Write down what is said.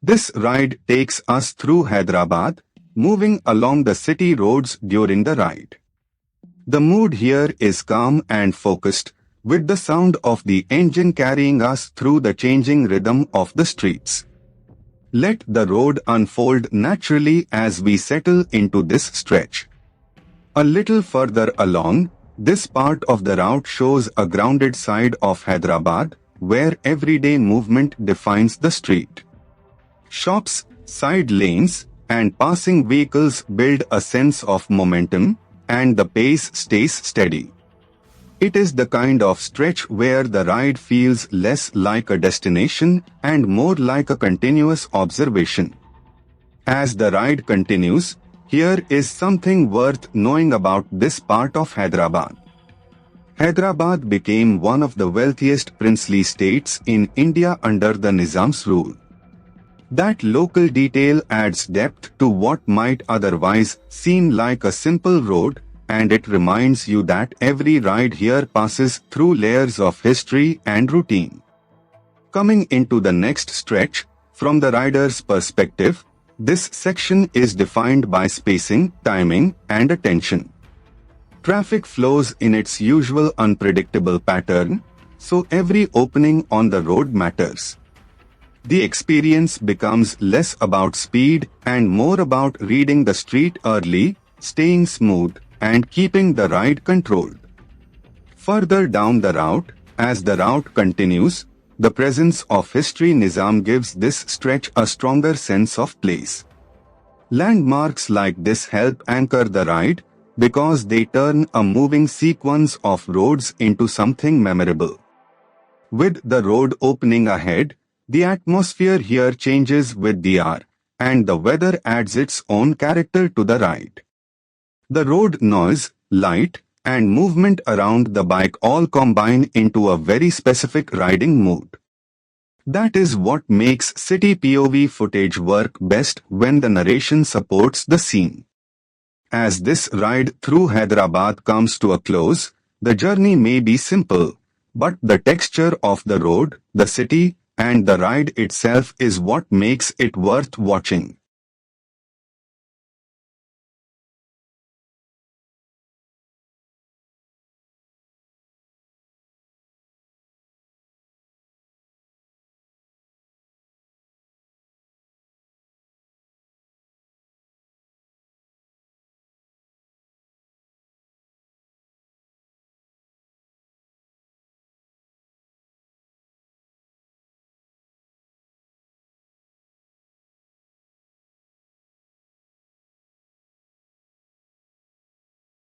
This ride takes us through Hyderabad, moving along the city roads during the ride. The mood here is calm and focused, with the sound of the engine carrying us through the changing rhythm of the streets. Let the road unfold naturally as we settle into this stretch. A little further along, this part of the route shows a grounded side of Hyderabad, where everyday movement defines the street. Shops, side lanes, and passing vehicles build a sense of momentum, and the pace stays steady. It is the kind of stretch where the ride feels less like a destination and more like a continuous observation. As the ride continues, here is something worth knowing about this part of Hyderabad. Hyderabad became one of the wealthiest princely states in India under the Nizam's rule. That local detail adds depth to what might otherwise seem like a simple road, and it reminds you that every ride here passes through layers of history and routine. Coming into the next stretch, from the rider's perspective, this section is defined by spacing, timing, and attention. Traffic flows in its usual unpredictable pattern, so every opening on the road matters. The experience becomes less about speed and more about reading the street early, staying smooth, and keeping the ride controlled. Further down the route, as the route continues, the presence of history Nizam gives this stretch a stronger sense of place. Landmarks like this help anchor the ride because they turn a moving sequence of roads into something memorable. With the road opening ahead, the atmosphere here changes with the hour, and the weather adds its own character to the ride. The road noise, light, and movement around the bike all combine into a very specific riding mood. That is what makes city POV footage work best when the narration supports the scene. As this ride through Hyderabad comes to a close, the journey may be simple, but the texture of the road, the city, and the ride itself is what makes it worth watching.